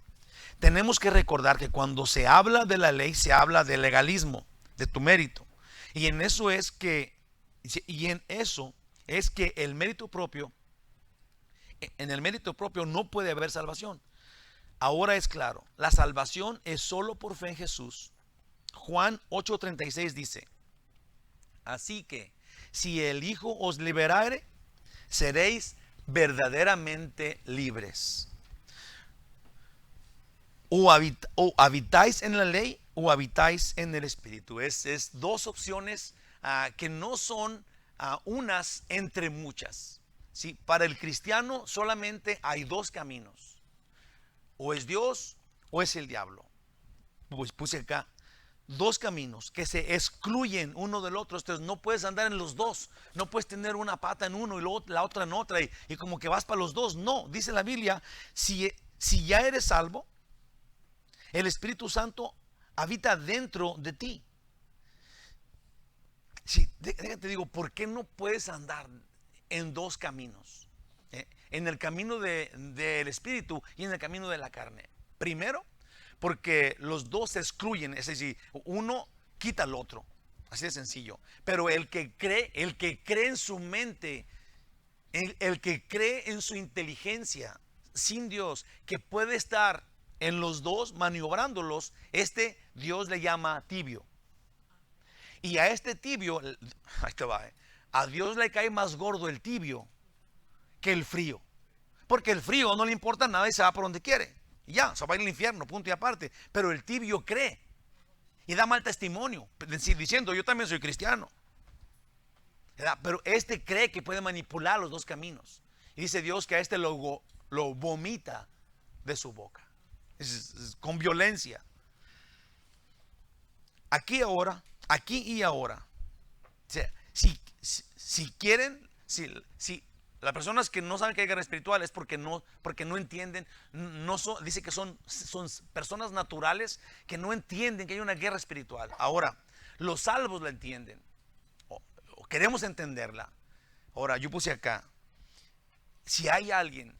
Tenemos que recordar que cuando se habla de la ley, se habla de legalismo, de tu mérito. Y en eso es que el mérito propio, en el mérito propio no puede haber salvación. Ahora es claro, la salvación es solo por fe en Jesús. Juan 8:36 dice: así que si el Hijo os liberare, seréis verdaderamente libres. O habitáis en la ley o habitáis en el Espíritu. Es dos opciones que no son unas entre muchas. ¿Sí? Para el cristiano solamente hay dos caminos: o es Dios o es el diablo. Pues puse acá dos caminos que se excluyen uno del otro. Entonces no puedes andar en los dos. No puedes tener una pata en uno y la otra en otra y como que vas para los dos. No, dice la Biblia, si ya eres salvo, el Espíritu Santo habita dentro de ti. Sí, déjate digo, ¿por qué no puedes andar en dos caminos? En el camino del Espíritu y en el camino de la carne. Primero, porque los dos se excluyen, es decir, uno quita al otro, así de sencillo. Pero el que cree en su mente el que cree en su inteligencia sin Dios, que puede estar en los dos maniobrándolos, Dios le llama tibio. Y a este tibio, ahí te va, a Dios le cae más gordo el tibio que el frío. Porque el frío no le importa nada y se va por donde quiere. Y ya, se va a ir al infierno, punto y aparte. Pero el tibio cree y da mal testimonio, diciendo: yo también soy cristiano. ¿Verdad? Pero cree que puede manipular los dos caminos. Y dice Dios que a lo vomita de su boca. Con violencia. Aquí y ahora. O sea, si quieren, si las personas que no saben que hay guerra espiritual es porque no entienden, dice que son personas naturales que no entienden que hay una guerra espiritual. Ahora, los salvos la entienden. O queremos entenderla. Ahora, yo puse acá: si hay alguien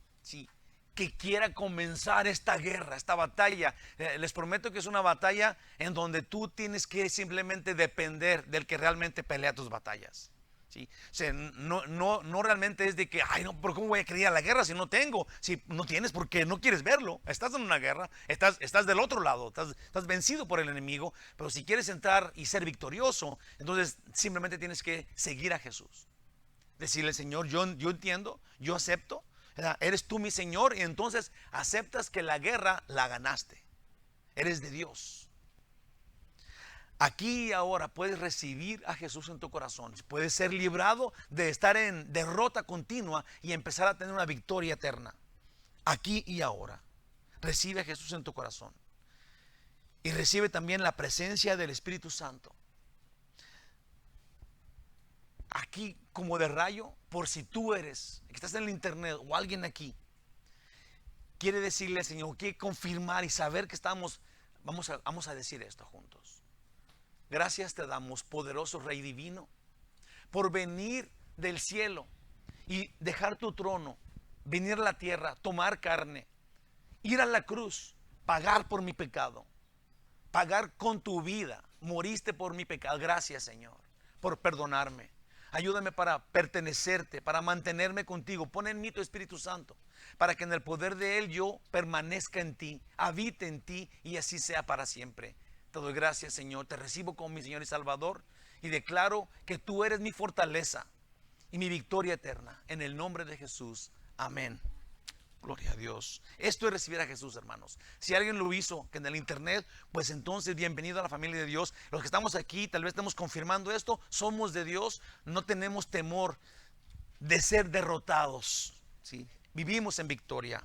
que quiera comenzar esta guerra, esta batalla, les prometo que es una batalla en donde tú tienes que simplemente depender del que realmente pelea tus batallas. ¿Sí? O sea, no realmente es de que, ay, no, pero ¿cómo voy a querer ir a la guerra si no tengo? Si no tienes, porque no quieres verlo. Estás en una guerra, estás del otro lado, estás vencido por el enemigo. Pero si quieres entrar y ser victorioso, entonces simplemente tienes que seguir a Jesús. Decirle: Señor, yo entiendo, yo acepto, ¿verdad? Eres tú mi Señor. Y entonces aceptas que la guerra la ganaste. Eres de Dios. Aquí y ahora puedes recibir a Jesús en tu corazón. Puedes ser librado de estar en derrota continua y empezar a tener una victoria eterna. Aquí y ahora. Recibe a Jesús en tu corazón. Y recibe también la presencia del Espíritu Santo. Aquí, como de rayo, por si tú eres, que estás en el internet o alguien aquí, quiere decirle al Señor, quiere confirmar y saber que vamos a decir esto juntos. Gracias te damos, poderoso Rey divino, por venir del cielo y dejar tu trono, venir a la tierra, tomar carne, ir a la cruz, pagar por mi pecado, pagar con tu vida. Moriste por mi pecado. Gracias, Señor, por perdonarme. Ayúdame para pertenecerte, para mantenerme contigo. Pon en mí tu Espíritu Santo, para que en el poder de Él yo permanezca en ti, habite en ti y así sea para siempre. Te doy gracias, Señor. Te recibo como mi Señor y Salvador y declaro que tú eres mi fortaleza y mi victoria eterna. En el nombre de Jesús. Amén. Gloria a Dios. Esto es recibir a Jesús, hermanos. Si alguien lo hizo que en el internet, pues entonces bienvenido a la familia de Dios. Los que estamos aquí, tal vez estemos confirmando esto. Somos de Dios. No tenemos temor de ser derrotados. ¿Sí? Vivimos en victoria.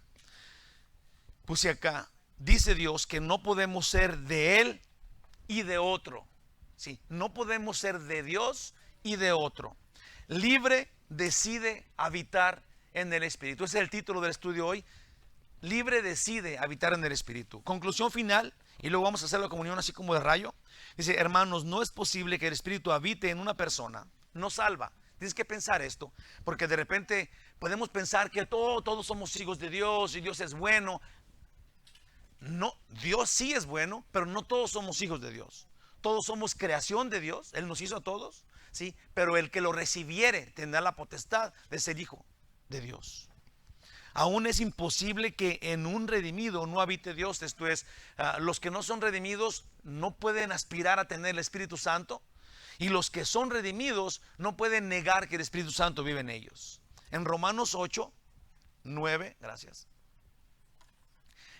Puse acá: dice Dios que no podemos ser de Él y de otro. Sí, no podemos ser de Dios y de otro. Libre decide habitar en el Espíritu. Ese es el título del estudio hoy. Libre decide habitar en el Espíritu. Conclusión final, y luego vamos a hacer la comunión así como de rayo. Dice: hermanos, no es posible que el Espíritu habite en una persona. No salva. Tienes que pensar esto, porque de repente podemos pensar que todos somos hijos de Dios y Dios es bueno. No, Dios sí es bueno, pero no todos somos hijos de Dios. Todos somos creación de Dios. Él nos hizo a todos, ¿sí? Pero el que lo recibiere tendrá la potestad de ser hijo de Dios. Aún es imposible que en un redimido no habite Dios. Esto es, los que no son redimidos no pueden aspirar a tener el Espíritu Santo, y los que son redimidos no pueden negar que el Espíritu Santo vive en ellos. En Romanos 8, 9, gracias.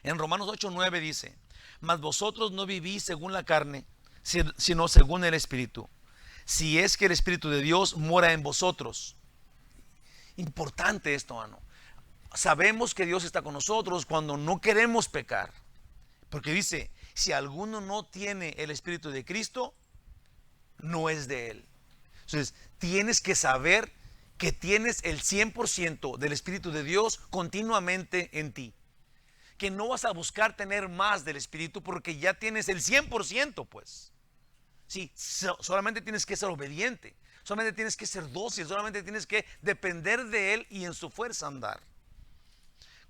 En Romanos 8, 9 dice: mas vosotros no vivís según la carne, sino según el Espíritu, si es que el Espíritu de Dios mora en vosotros. Importante esto, hermano. Sabemos que Dios está con nosotros cuando no queremos pecar, porque dice: si alguno no tiene el Espíritu de Cristo, no es de Él. Entonces tienes que saber que tienes el 100% del Espíritu de Dios continuamente en ti, que no vas a buscar tener más del Espíritu porque ya tienes el 100%, pues. Sí, solamente tienes que ser obediente, solamente tienes que ser dócil, solamente tienes que depender de Él y en su fuerza andar.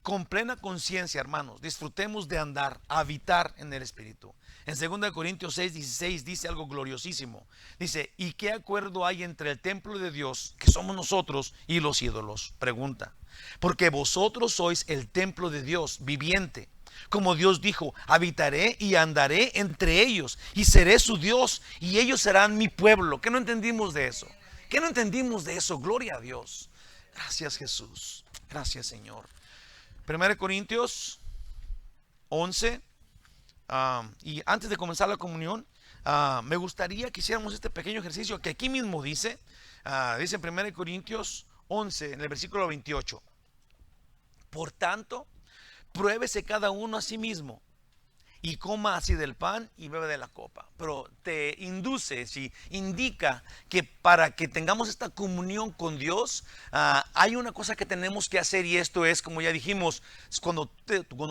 con plena conciencia, hermanos, disfrutemos de andar, habitar en el Espíritu. En 2 Corintios 6:16 dice algo gloriosísimo. Dice, ¿y qué acuerdo hay entre el templo de Dios, que somos nosotros, y los ídolos? Pregunta. Porque vosotros sois el templo de Dios viviente. Como Dios dijo, habitaré y andaré entre ellos y seré su Dios y ellos serán mi pueblo. ¿Qué no entendimos de eso? ¿Qué no entendimos de eso? Gloria a Dios. Gracias, Jesús. Gracias, Señor. 1 Corintios 11. Y antes de comenzar la comunión, me gustaría que hiciéramos este pequeño ejercicio que aquí mismo dice. Dice en 1 Corintios 11, en el versículo 28. Por tanto, pruébese cada uno a sí mismo y coma así del pan y bebe de la copa. Pero te induce, si indica que para que tengamos esta comunión con Dios, hay una cosa que tenemos que hacer, y esto es, como ya dijimos, cuando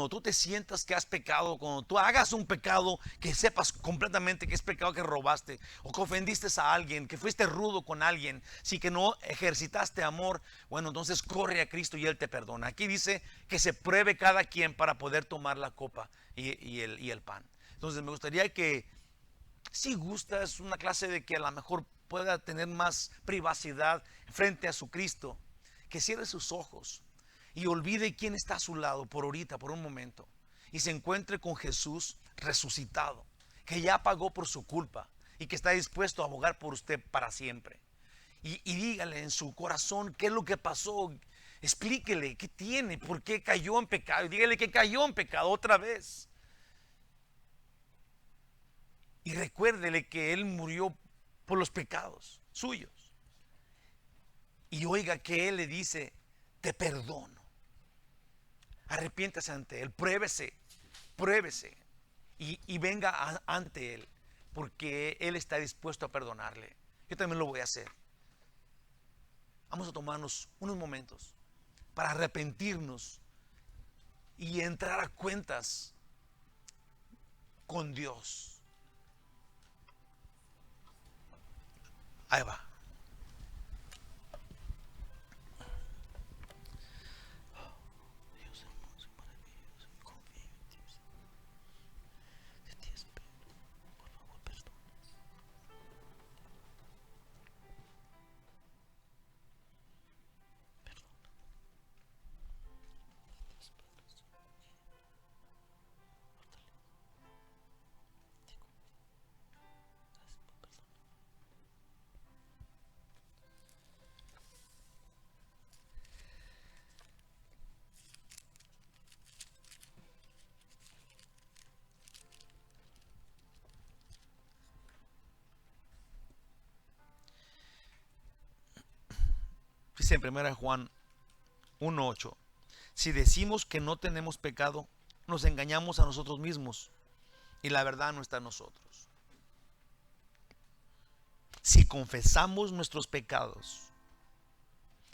tú te sientas que has pecado, cuando tú hagas un pecado, que sepas completamente que es pecado, que robaste o que ofendiste a alguien, que fuiste rudo con alguien, si que no ejercitaste amor, bueno, entonces corre a Cristo y Él te perdona. Aquí dice que se pruebe cada quien para poder tomar la copa y el pan. Entonces me gustaría que, si gustas, una clase de que a lo mejor pueda tener más privacidad frente a su Cristo, que cierre sus ojos y olvide quién está a su lado por ahorita, por un momento, y se encuentre con Jesús resucitado, que ya pagó por su culpa y que está dispuesto a abogar por usted para siempre. Y dígale en su corazón qué es lo que pasó. Explíquele qué tiene, por qué cayó en pecado. Y dígale que cayó en pecado otra vez. Y recuérdele que Él murió por los pecados suyos. Y oiga que Él le dice, te perdono. Arrepiéntase ante Él, pruébese y venga ante Él, porque Él está dispuesto a perdonarle. Yo también lo voy a hacer. Vamos a tomarnos unos momentos para arrepentirnos y entrar a cuentas con Dios. Ahí va. Dios hermoso, maravilloso, confío en ti. De ti espero. Por favor, perdona. Dice en 1 Juan 1:8, si decimos que no tenemos pecado, nos engañamos a nosotros mismos y la verdad no está en nosotros. Si confesamos nuestros pecados,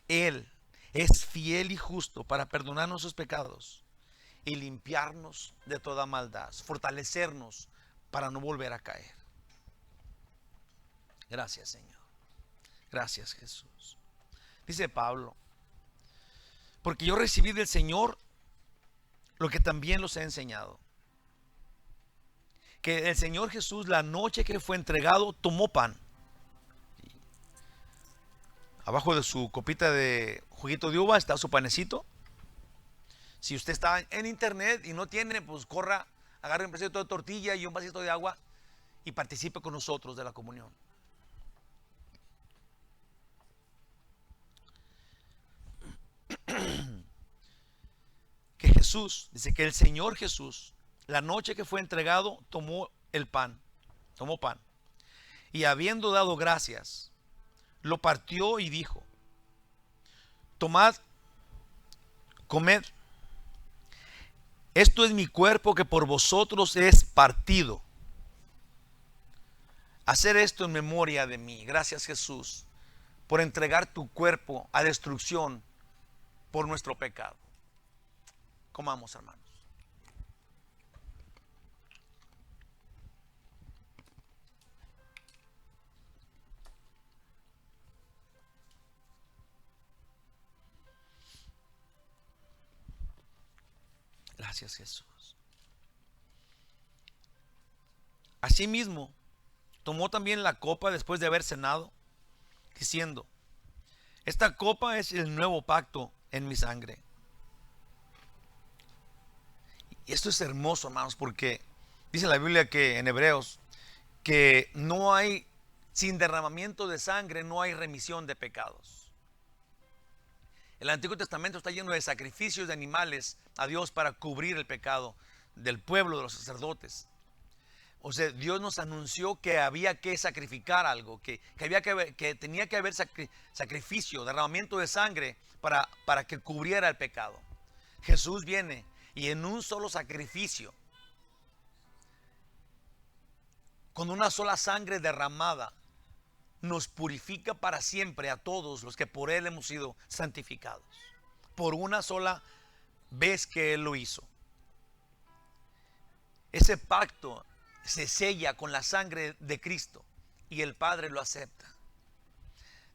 Él es fiel y justo para perdonar nuestros pecados y limpiarnos de toda maldad, fortalecernos para no volver a caer. Gracias, Señor. Gracias, Jesús. Dice Pablo, porque yo recibí del Señor lo que también los he enseñado, que el Señor Jesús, la noche que fue entregado, tomó pan. Abajo de su copita de juguito de uva está su panecito. Si usted está en internet y no tiene, pues corra, agarre un pedacito de tortilla y un vasito de agua y participe con nosotros de la comunión. Que Jesús, dice que el Señor Jesús, la noche que fue entregado, tomó pan. Y habiendo dado gracias, lo partió y dijo, tomad, comed, esto es mi cuerpo que por vosotros es partido. Hacer esto en memoria de mí. Gracias, Jesús, por entregar tu cuerpo a destrucción por nuestro pecado. Comamos, hermanos. Gracias, Jesús. Asimismo, tomó también la copa después de haber cenado, diciendo: esta copa es el nuevo pacto en mi sangre. Y esto es hermoso, hermanos, porque dice la Biblia que en Hebreos que no hay, sin derramamiento de sangre no hay remisión de pecados. El Antiguo Testamento está lleno de sacrificios de animales a Dios para cubrir el pecado del pueblo, de los sacerdotes. O sea, Dios nos anunció que había que sacrificar algo, que tenía que haber sacrificio, derramamiento de sangre para que cubriera el pecado. Jesús viene y en un solo sacrificio, con una sola sangre derramada, nos purifica para siempre a todos los que por Él hemos sido santificados. Por una sola vez que Él lo hizo. Ese pacto se sella con la sangre de Cristo y el Padre lo acepta.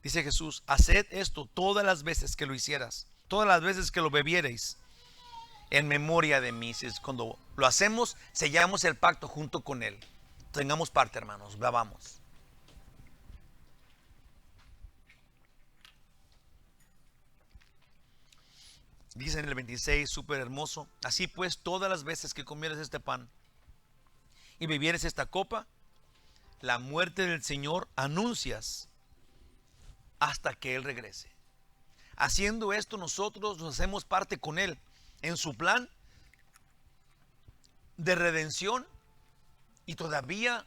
Dice Jesús: haced esto todas las veces que lo hicieras, todas las veces que lo bebierais, en memoria de mí. Cuando lo hacemos, sellamos el pacto junto con Él. Tengamos parte, hermanos, bebamos. Dice en el 26, súper hermoso: así pues, todas las veces que comieres este pan y bebieres esta copa, la muerte del Señor anuncias hasta que Él regrese. Haciendo esto, nosotros nos hacemos parte con Él en su plan de redención, y todavía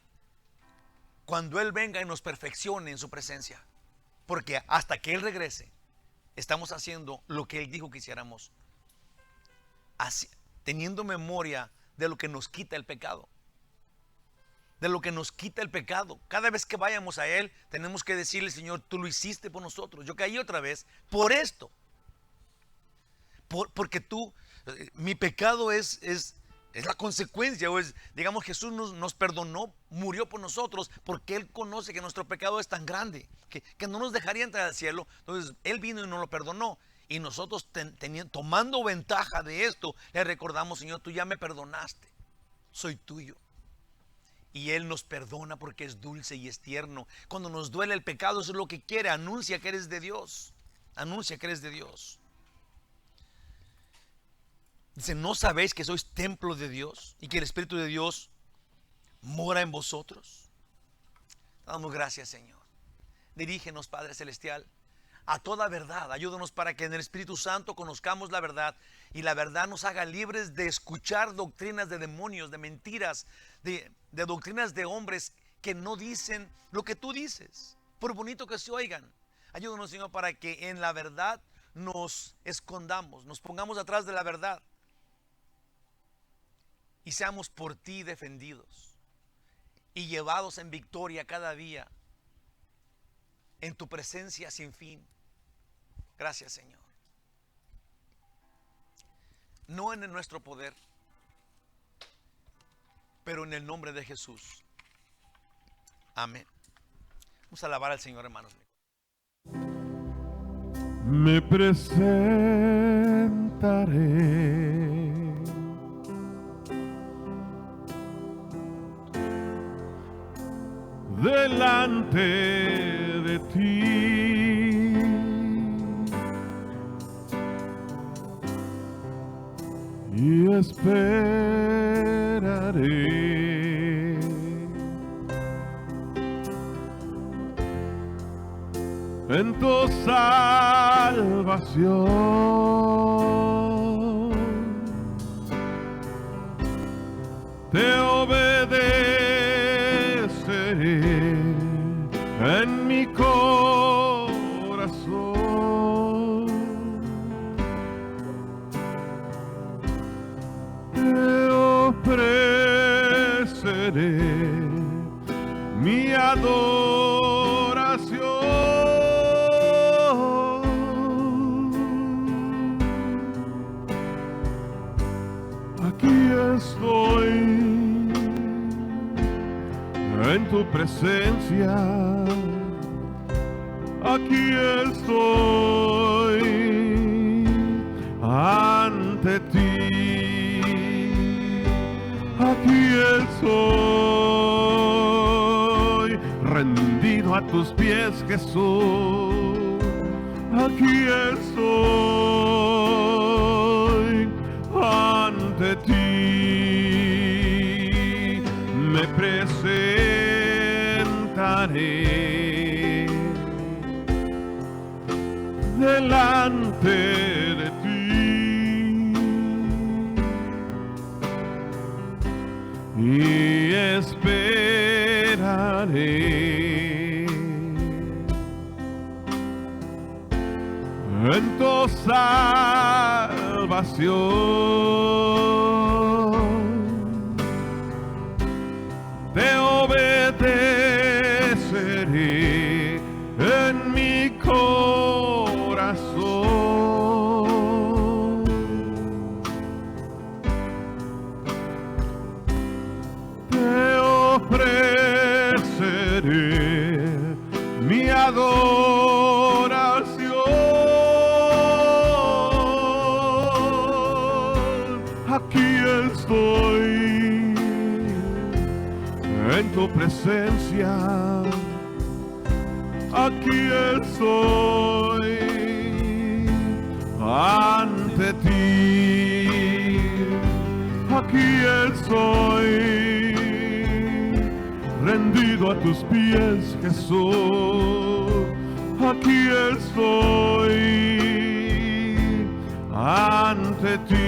cuando Él venga y nos perfeccione en su presencia, porque hasta que Él regrese estamos haciendo lo que Él dijo que hiciéramos, así, teniendo memoria de lo que nos quita el pecado. De lo que nos quita el pecado. Cada vez que vayamos a Él, tenemos que decirle: Señor, tú lo hiciste por nosotros. Yo caí otra vez por esto. Porque tú, mi pecado es la consecuencia. O es, digamos, Jesús nos perdonó, murió por nosotros, porque Él conoce que nuestro pecado es tan grande, que no nos dejaría entrar al cielo. Entonces Él vino y nos lo perdonó. Y nosotros tomando ventaja de esto, le recordamos: Señor, tú ya me perdonaste. Soy tuyo. Y Él nos perdona porque es dulce y es tierno. Cuando nos duele el pecado, eso es lo que quiere. Anuncia que eres de Dios. Anuncia que eres de Dios. Dice: ¿no sabéis que sois templo de Dios y que el Espíritu de Dios mora en vosotros? Damos gracias, Señor. Dirígenos, Padre Celestial, a toda verdad. Ayúdanos para que en el Espíritu Santo conozcamos la verdad, y la verdad nos haga libres de escuchar doctrinas de demonios, de mentiras, de doctrinas de hombres que no dicen lo que tú dices, por bonito que se oigan. Ayúdanos, Señor, para que en la verdad nos escondamos, nos pongamos atrás de la verdad y seamos por ti defendidos y llevados en victoria cada día en tu presencia sin fin. Gracias, Señor. No en nuestro poder, pero en el nombre de Jesús. Amén. Vamos a alabar al Señor, hermanos. Me presentaré delante de ti, y esperaré en tu salvación. Te obedeceré en mi corazón. Te ofreceré mi adoración. Aquí estoy en tu presencia. Aquí estoy ante ti. aquí estoy, rendido a tus pies, Jesús. Aquí estoy ante ti, me presentaré delante de ti y esperaré en tu salvación. Te obedeceré en mi corazón. Te ofreceré mi adoración. Aquí estoy en tu presencia, aquí estoy ante ti, aquí estoy rendido a tus pies, Jesús. Aquí estoy ante ti,